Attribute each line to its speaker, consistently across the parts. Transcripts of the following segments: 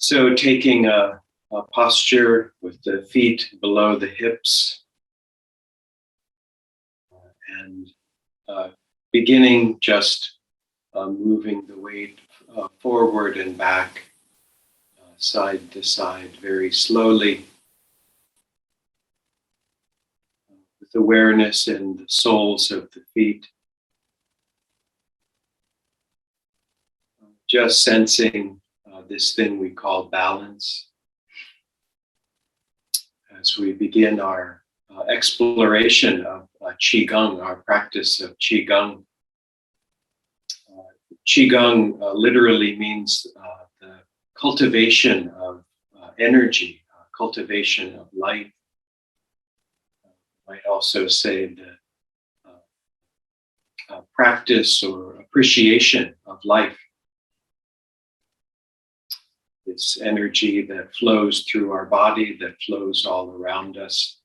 Speaker 1: So taking a posture with the feet below the hips and beginning just moving the weight forward and back, side to side, very slowly, with awareness in the soles of the feet. Just sensing this thing we call balance as we begin our exploration of qigong, our practice of qigong. Qigong literally means the cultivation of energy, cultivation of life. Might also say the practice or appreciation of life. This energy that flows through our body, that flows all around us.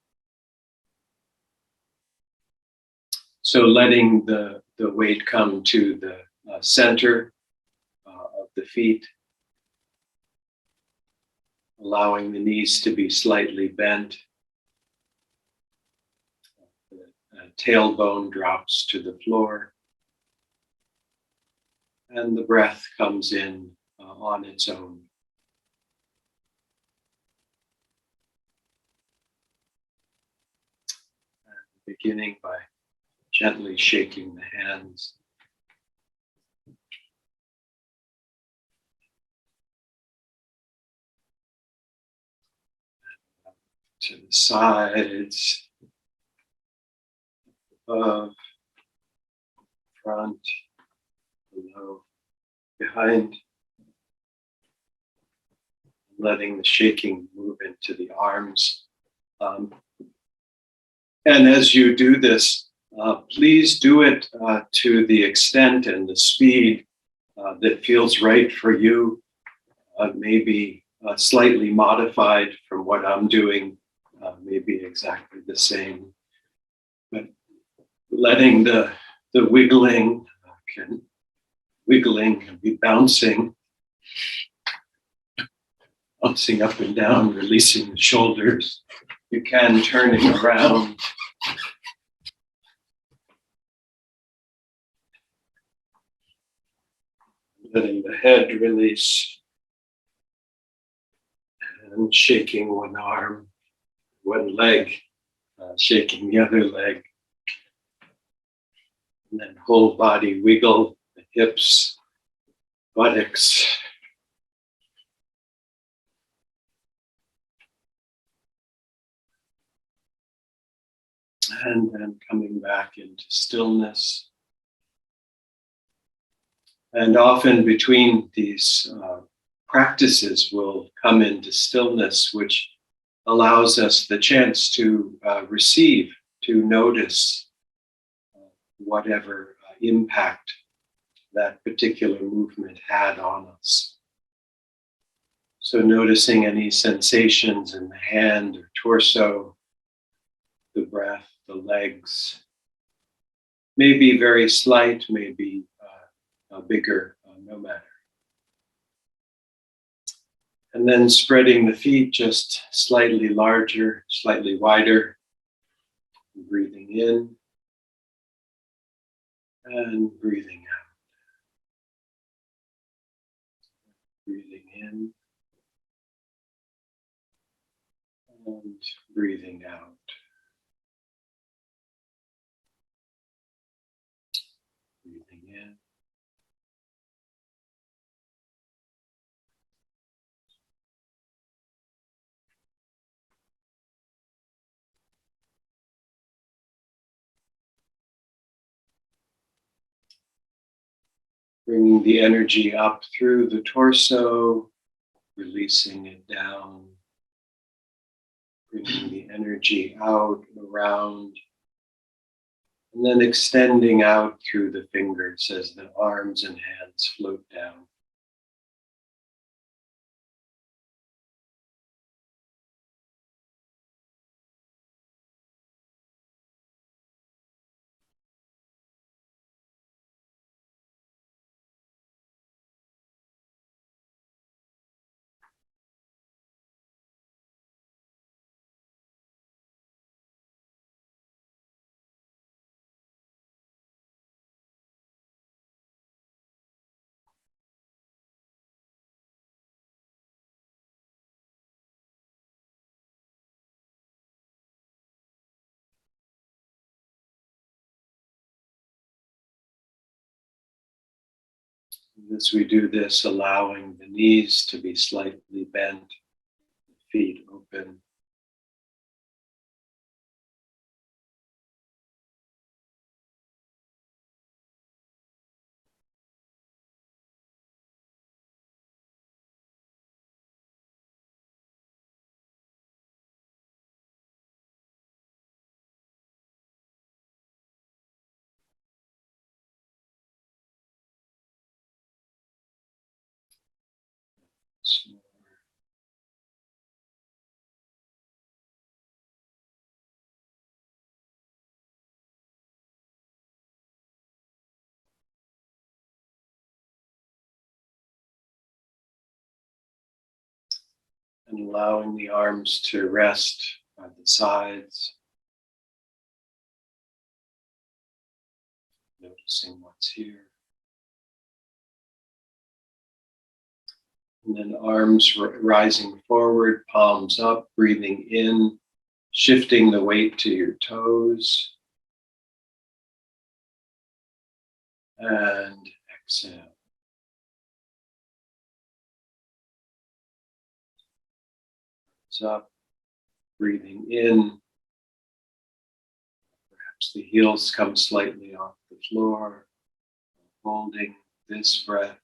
Speaker 1: So letting the weight come to the center of the feet, allowing the knees to be slightly bent. The tailbone drops to the floor, and the breath comes in on its own. Beginning by gently shaking the hands. To the sides, above, front, below, behind. Letting the shaking move into the arms. And as you do this, please do it to the extent and the speed that feels right for you. Maybe slightly modified from what I'm doing, maybe exactly the same. But letting the wiggling can be bouncing up and down, releasing the shoulders. You can turn it around. Letting the head release. And shaking one arm, one leg, shaking the other leg. And then whole body wiggle, the hips, buttocks. And then coming back into stillness. And often between these practices we'll come into stillness, which allows us the chance to receive, to notice whatever impact that particular movement had on us. So noticing any sensations in the hand or torso, the breath, the legs, maybe very slight, maybe bigger, no matter. And then spreading the feet just slightly larger, slightly wider. Breathing in and breathing out. Breathing in and breathing out. Breathing in. Bringing the energy up through the torso, releasing it down. Bringing the energy out, around, and then extending out through the fingers as the arms and hands float down. As we do this, allowing the knees to be slightly bent, feet open. And allowing the arms to rest by the sides, noticing what's here. And then arms rising forward, palms up, breathing in, shifting the weight to your toes. And exhale. Up, breathing in. Perhaps the heels come slightly off the floor, holding this breath.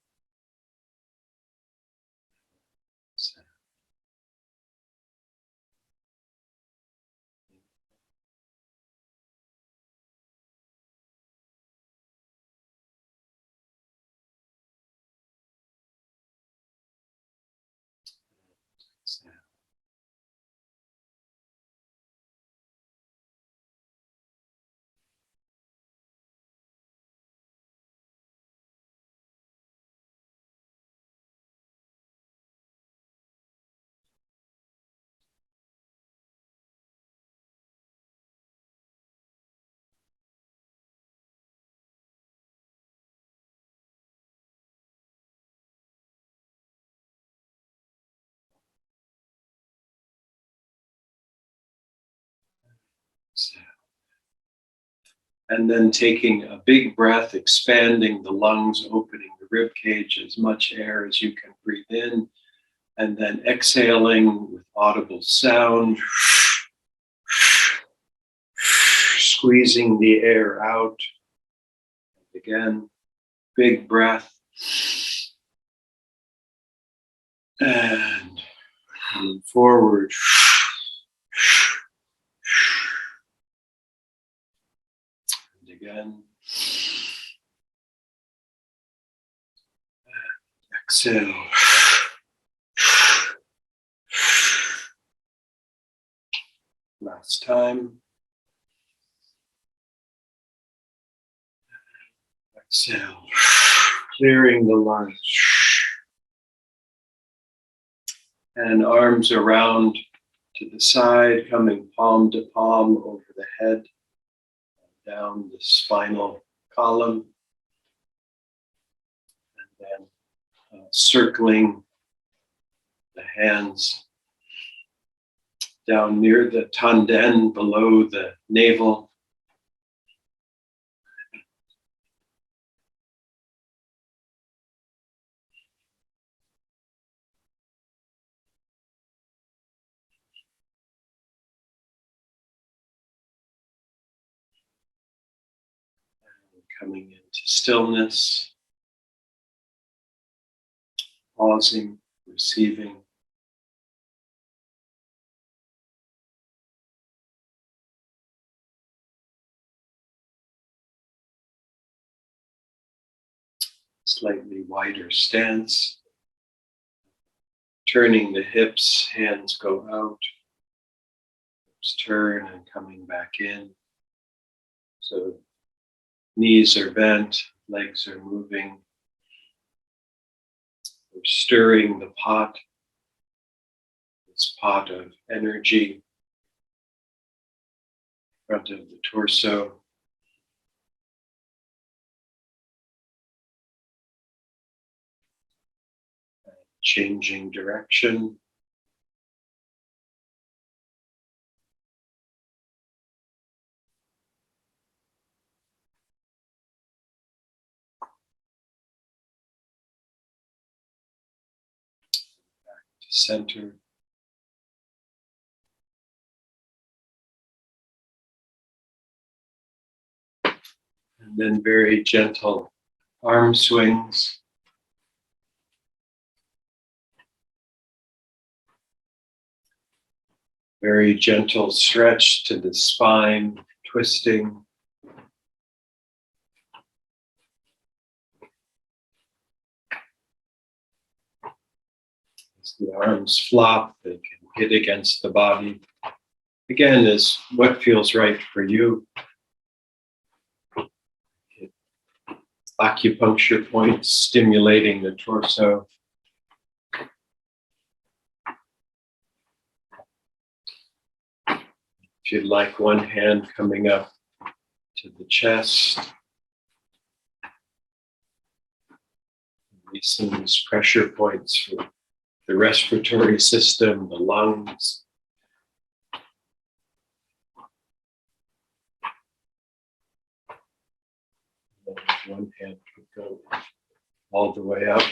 Speaker 1: And then taking a big breath, expanding the lungs, opening the rib cage, as much air as you can breathe in, and then exhaling with audible sound, squeezing the air out. Again, big breath, and coming forward. And again. Exhale. Last time. Exhale. Clearing the lungs. And arms around to the side, coming palm to palm over the head, down the spinal column. And then circling the hands down near the tanden, below the navel. And coming into stillness, pausing, receiving. Slightly wider stance. Turning the hips, hands go out. Hips turn and coming back in. So knees are bent, legs are moving. We're stirring the pot, this pot of energy in front of the torso. Changing direction. to center. And then very gentle arm swings. Very gentle stretch to the spine, twisting. As the arms flop, they can hit against the body. Again, is what feels right for you. Acupuncture points stimulating the torso. If you'd like, one hand coming up to the chest. Releasing these pressure points for the respiratory system, the lungs. And one hand could go all the way up.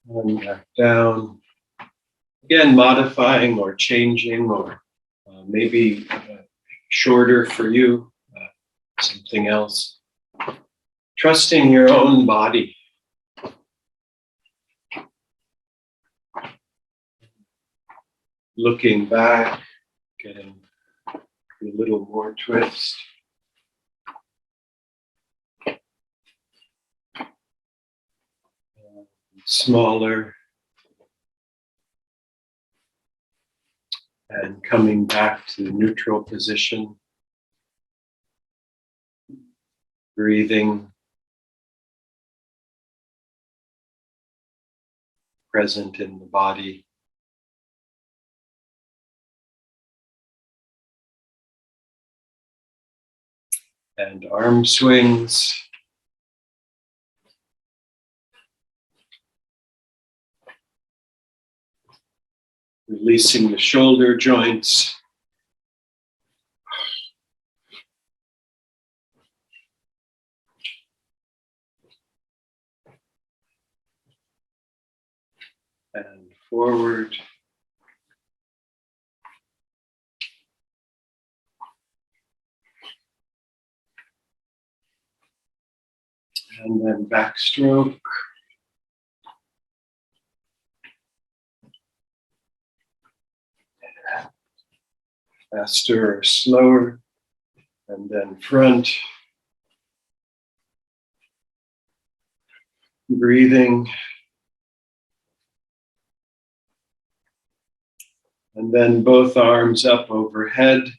Speaker 1: And back down. Again, modifying or changing, or maybe shorter for you, something else. Trusting your own body. Looking back, getting a little more twist. Smaller. And coming back to the neutral position. Breathing. Present in the body. And arm swings. Releasing the shoulder joints. And forward. And then backstroke. Faster or slower. And then front. Breathing. And then both arms up overhead.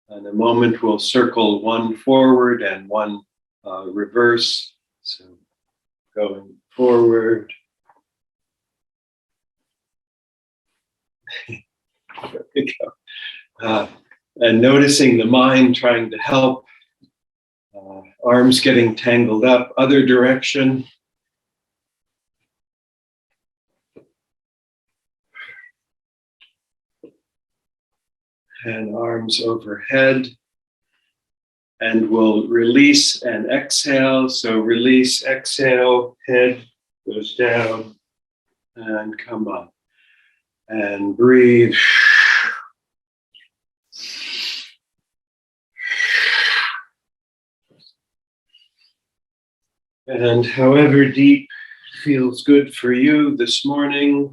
Speaker 1: In a moment, we'll circle one forward and one reverse. So going forward. There we go. And noticing the mind trying to help. Arms getting tangled up. Other direction. And arms overhead. And we'll release and exhale. So release, exhale, head goes down and come up. And breathe. And however deep feels good for you this morning.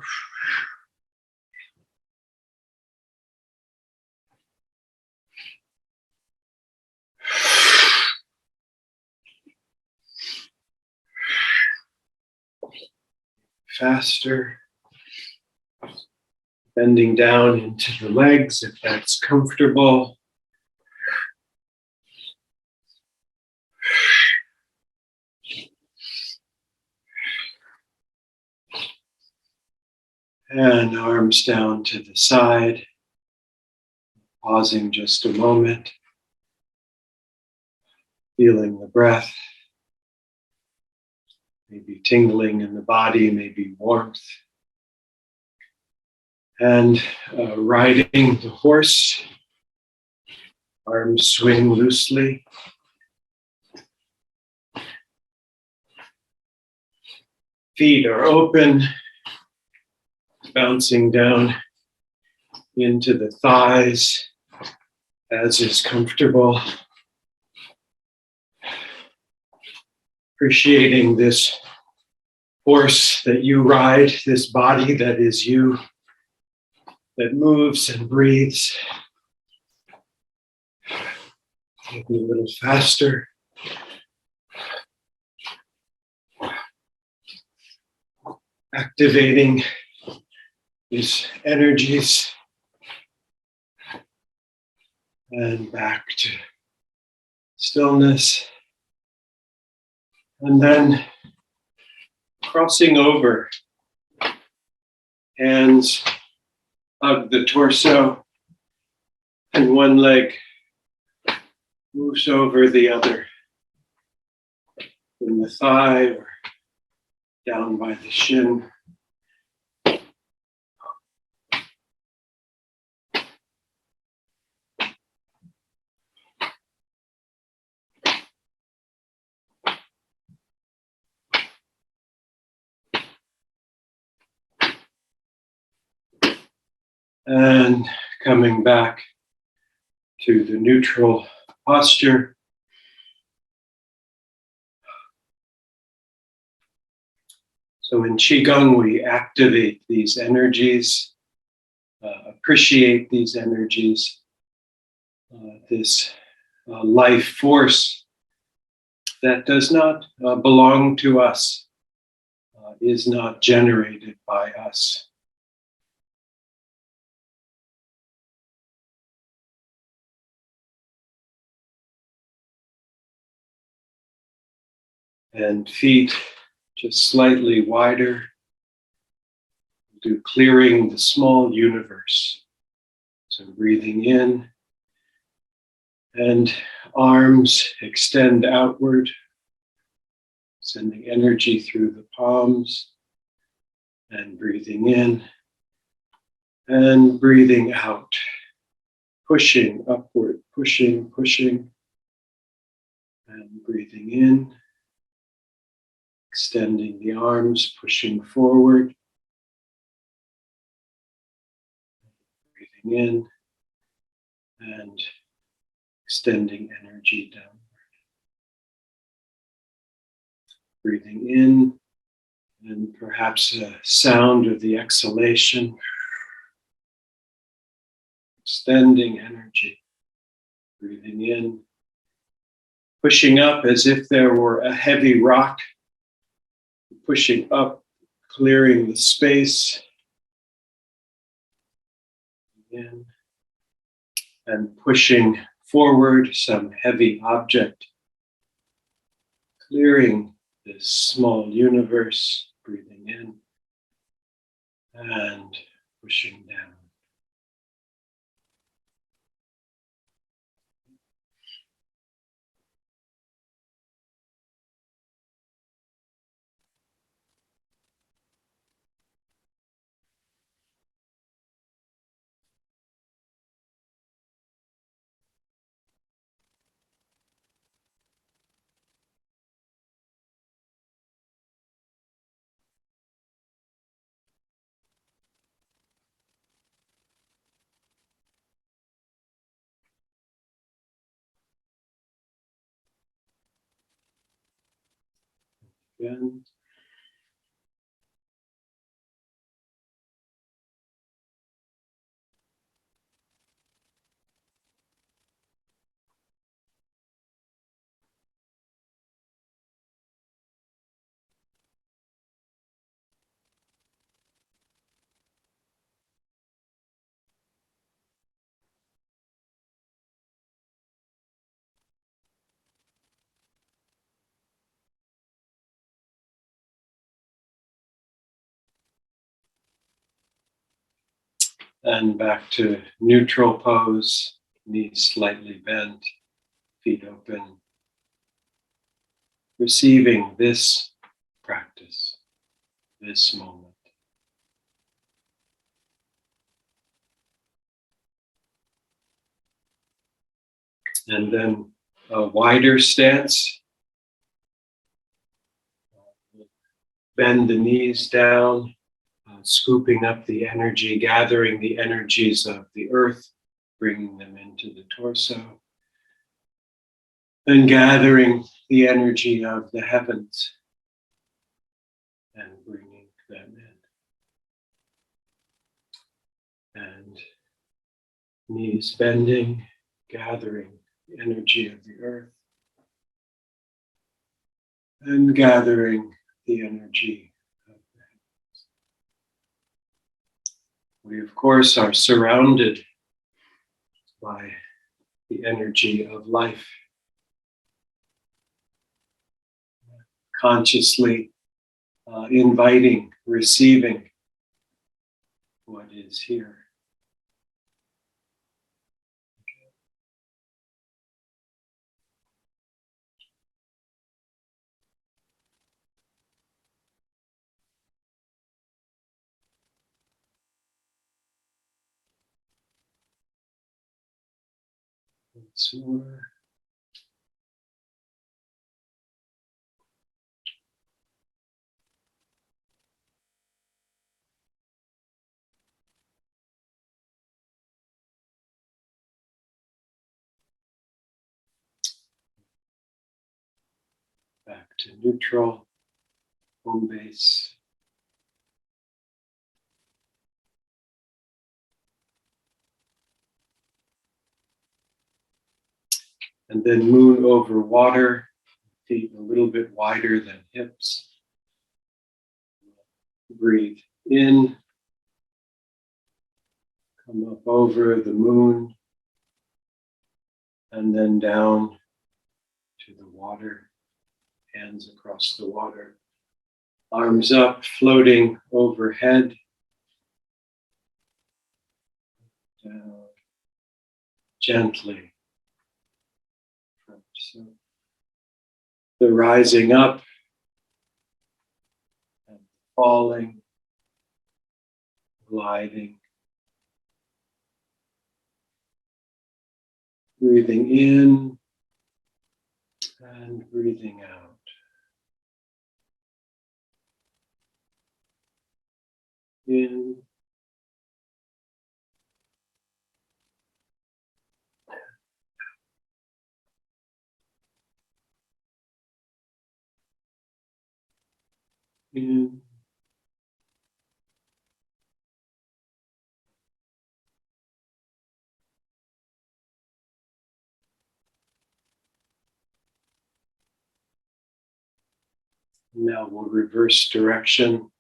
Speaker 1: Faster. Bending down into the legs if that's comfortable. And arms down to the side. Pausing just a moment. Feeling the breath. Maybe tingling in the body, maybe warmth. And riding the horse, arms swing loosely. Feet are open, bouncing down into the thighs as is comfortable. Appreciating this horse that you ride, this body that is you, that moves and breathes. Maybe a little faster. Activating these energies. And back to stillness. And then crossing over. Hands hug the torso. And one leg moves over the other. In the thigh or down by the shin. And coming back to the neutral posture. So in qigong, we activate these energies, appreciate these energies, this life force that does not belong to us, is not generated by us. And feet just slightly wider, do clearing the small universe. So breathing in, and arms extend outward, sending energy through the palms, and breathing in, and breathing out, pushing upward, pushing, and breathing in, extending the arms, pushing forward, breathing in, and extending energy downward. Breathing in, and perhaps a sound of the exhalation, extending energy. Breathing in, pushing up as if there were a heavy rock, pushing up, clearing the space. In, and pushing forward some heavy object, clearing this small universe, breathing in and pushing down. Again. And back to neutral pose, knees slightly bent, feet open. Receiving this practice, this moment. And then a wider stance. Bend the knees down, scooping up the energy, gathering the energies of the earth, bringing them into the torso, and gathering the energy of the heavens and bringing them in. And knees bending, gathering the energy of the earth, and gathering the energy of the heavens. We, of course, are surrounded by the energy of life. Consciously inviting, receiving what is here. Once more. Back to neutral, home base. And then moon over water, feet a little bit wider than hips. Breathe in, come up over the moon, and then down to the water, hands across the water, arms up, floating overhead, down gently. So the rising up and falling, gliding, breathing in and breathing out. In in now we'll reverse direction.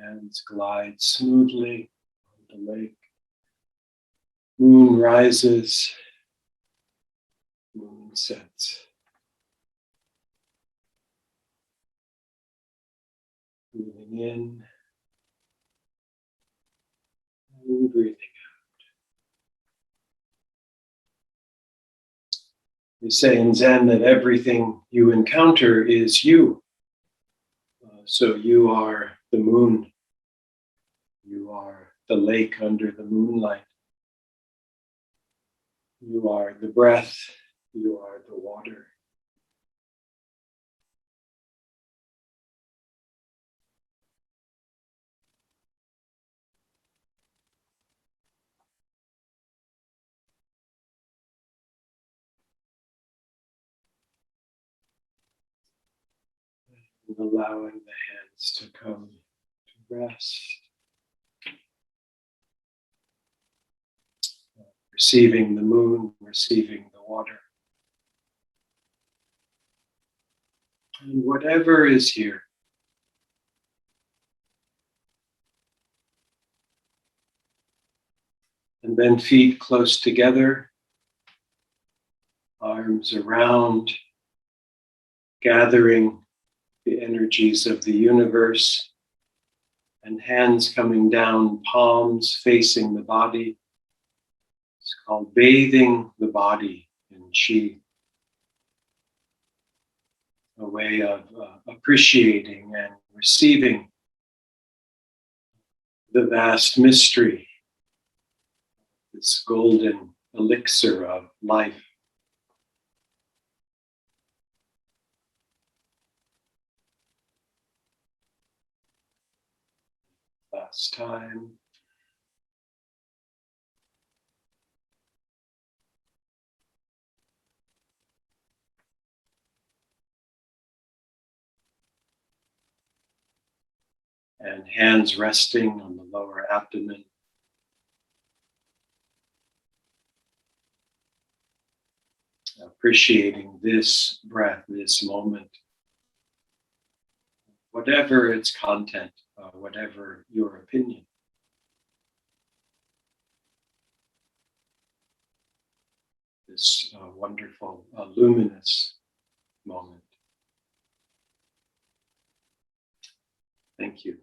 Speaker 1: Hands glide smoothly on the lake. Moon rises, moon sets. Breathing in and breathing out. We say in Zen that everything you encounter is you. So you are the moon. You are the lake under the moonlight. You are the breath. You are the water. And allowing the hands to come to rest. Receiving the moon, receiving the water. And whatever is here. And then feet close together, arms around, gathering the energies of the universe, and hands coming down, palms facing the body. It's called bathing the body in qi. A way of appreciating and receiving the vast mystery, this golden elixir of life. last time. And hands resting on the lower abdomen. Appreciating this breath, this moment, whatever its content, whatever your opinion. This wonderful, luminous moment. Thank you.